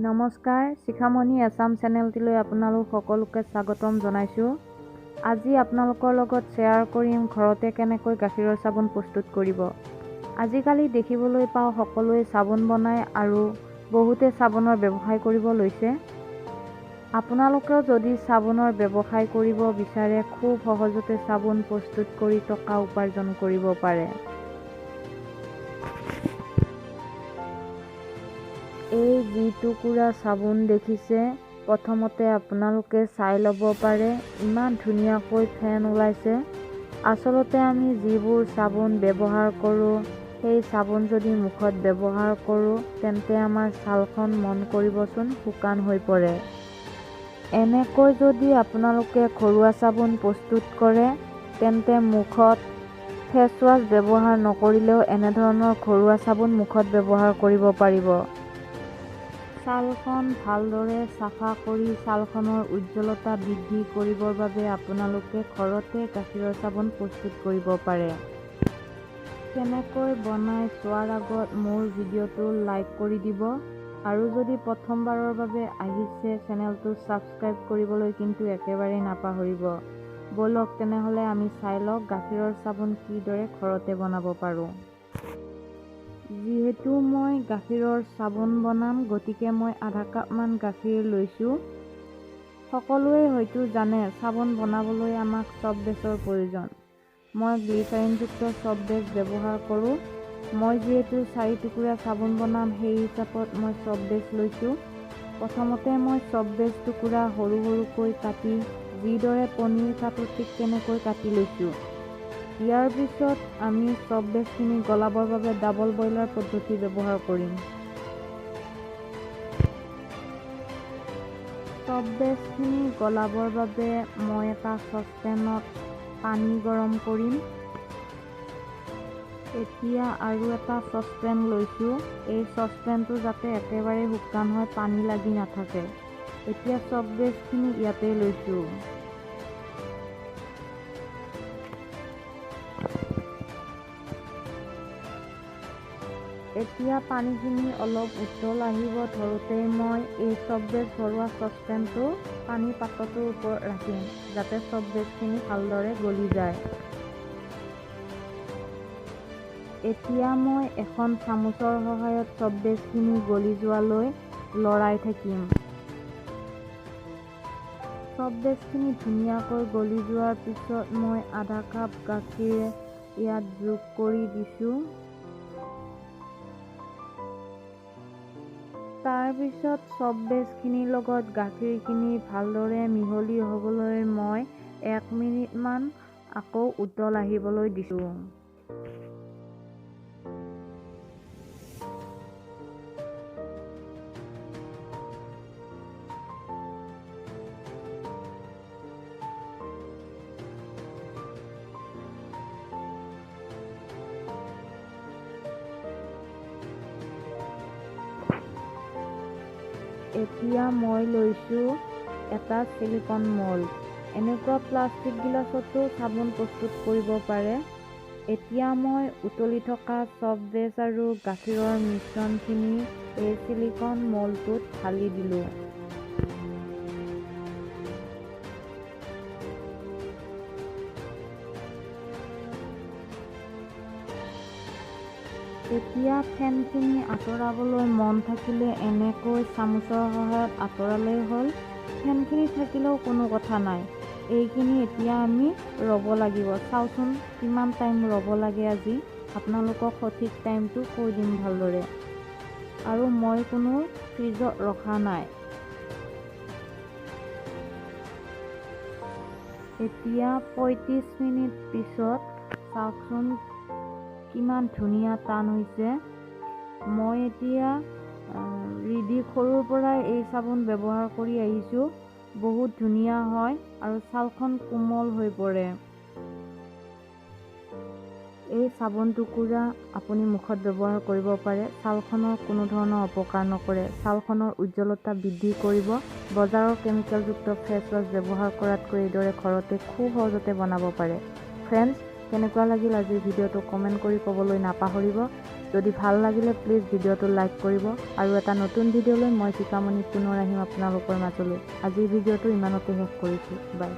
নমস্কাৰ, শিখামণি আছাম চেনেলটিলৈ আপোনালোক সকলোকে স্বাগতম জনাইছোঁ। আজি আপোনালোকৰ লগত শ্বেয়াৰ কৰিম ঘৰতে কেনেকৈ গাখীৰৰ চাবোন প্ৰস্তুত কৰিব। আজিকালি দেখিবলৈ পাওঁ সকলোৱে চাবোন বনায় আৰু বহুতে চাবোনৰ ব্যৱসায় কৰিব লৈছে। আপোনালোকেও যদি চাবোনৰ ব্যৱসায় কৰিব বিচাৰে খুব সহজতে চাবোন প্ৰস্তুত কৰি টকা উপাৰ্জন কৰিব পাৰে। এই যি টুকুৰা চাবোন দেখিছে, প্ৰথমতে আপোনালোকে চাই ল'ব পাৰে ইমান ধুনীয়াকৈ ফেন ওলাইছে। আচলতে আমি যিবোৰ চাবোন ব্যৱহাৰ কৰোঁ সেই চাবোন যদি মুখত ব্যৱহাৰ কৰোঁ তেন্তে আমাৰ ছালখন মন কৰিবচোন শুকান হৈ পৰে। এনেকৈ যদি আপোনালোকে ঘৰুৱা চাবোন প্ৰস্তুত কৰে তেন্তে মুখত ফেচ ৱাছ ব্যৱহাৰ নকৰিলেও এনেধৰণৰ ঘৰুৱা চাবোন মুখত ব্যৱহাৰ কৰিব পাৰিব। ছালখন ভালদৰে চাফা কৰি ছালখনৰ উজ্জ্বলতা বৃদ্ধি কৰিবৰ বাবে আপোনালোকে ঘৰতে গাখীৰৰ চাবোন প্ৰস্তুত কৰিব পাৰে। কেনেকৈ বনাই চোৱাৰ আগত মোৰ ভিডিঅ'টো লাইক কৰি দিব আৰু যদি প্ৰথমবাৰৰ বাবে আহিছে চেনেলটো ছাবস্ক্ৰাইব কৰিবলৈ কিন্তু একেবাৰে নাপাহৰিব। বলক তেনেহ'লে আমি চাই লওক গাখীৰৰ চাবোন কিদৰে ঘৰতে বনাব পাৰোঁ। যিহেতু মই গাখীৰৰ চাবোন বনাম গতিকে মই আধা কাপমান গাখীৰ লৈছোঁ। সকলোৱে হয়তো জানে চাবোন বনাবলৈ আমাক চফ বেছৰ প্ৰয়োজন। মই গ্লিচাৰিনযুক্ত চফ বেছ ব্যৱহাৰ কৰোঁ। মই যিহেতু 4 টুকুৰা চাবোন বনাম সেই হিচাপত মই চফ বেছ লৈছোঁ। প্ৰথমতে মই চফ বেছ টুকুৰা সৰু সৰুকৈ কাটি যিদৰে পনীৰ কাটো ঠিক তেনেকৈ কাটি লৈছোঁ। ইয়াৰ পিছত আমি চফ বেছখিনি গলাবৰ বাবে ডাবল বইলাৰ পদ্ধতি ব্যৱহাৰ কৰিম। চফ বেছখিনি গলাবৰ বাবে মই এটা চচপেনত পানী গৰম কৰিম। এতিয়া আৰু এটা চচপেন লৈছোঁ। এই চচপেনটো যাতে একেবাৰে শুকান হয়, পানী লাগি নাথাকে। এতিয়া চফ বেছখিনি ইয়াতে লৈছোঁ। এতিয়া পানীখিনি অলপ উতল আহিব ধৰোঁতেই মই এই চফ বেছ ভৰোৱা চচপেনটো পানী পাত্ৰটোৰ ওপৰত ৰাখিম যাতে চফ বেছখিনি ভালদৰে গলি যায়। এতিয়া মই এখন চামুচৰ সহায়ত চফ বেছখিনি গলি যোৱালৈ লৰাই থাকিম। চফ বেছখিনি ধুনীয়াকৈ গলি যোৱাৰ পিছত মই আধা কাপ গাখীৰ ইয়াত যোগ কৰি দিছোঁ। তাৰপিছত চফ বেছখিনিৰ লগত গাখীৰখিনি ভালদৰে মিহলি হ'বলৈ মই 1 মিনিটমান আকৌ উতল আহিবলৈ দিছোঁ। এতিয়া মই লৈছোঁ এটা ছিলিকন মল্ড। এনেকুৱা প্লাষ্টিক গিলাচতো চাবোন প্ৰস্তুত কৰিব পাৰে। এতিয়া মই উতলি থকা চফ বেছ আৰু গাখীৰৰ মিশ্ৰণখিনি এই ছিলিকন মল্ডটোত ঢালি দিলোঁ। এতিয়া ফেনখিনি আঁতৰাবলৈ মন থাকিলে এনেকৈ চামুচৰ সহায়ত আঁতৰালেই হ'ল। ফেনখিনি থাকিলেও কোনো কথা নাই। এইখিনি এতিয়া আমি ৰ'ব লাগিব। চাওঁচোন কিমান টাইম ৰ'ব লাগে আজি আপোনালোকক সঠিক টাইমটো কৈ দিম ভালদৰে। আৰু মই কোনো ফ্ৰিজত ৰখা নাই। এতিয়া 35 মিনিট পিছত চাওকচোন কিমান ধুনীয়া টান হৈছে। মই এতিয়া ৰিদিক সৰুৰ পৰাই এই চাবোন ব্যৱহাৰ কৰি আহিছোঁ। বহুত ধুনীয়া হয় আৰু ছালখন কোমল হৈ পৰে। এই চাবোন টুকুৰা আপুনি মুখত ব্যৱহাৰ কৰিব পাৰে। ছালখনৰ কোনো ধৰণৰ অপকাৰ নকৰে। ছালখনৰ উজ্জ্বলতা বৃদ্ধি কৰিব। বজাৰৰ কেমিকেলযুক্ত ফেচ ৱাছ ব্যৱহাৰ কৰাতকৈ এইদৰে ঘৰতে খুব সহজতে বনাব পাৰে। ফ্ৰেণ্ডছ, কেনেকুৱা লাগিল আজিৰ ভিডিঅ'টো কমেণ্ট কৰি ক'বলৈ নাপাহৰিব। যদি ভাল লাগিলে প্লিজ ভিডিঅ'টো লাইক কৰিব আৰু এটা নতুন ভিডিঅ'লৈ মই শিখামণি পুনৰ আহিম আপোনালোকৰ মাজলৈ। আজিৰ ভিডিঅ'টো ইমানতে শেষ কৰিছোঁ। বাই।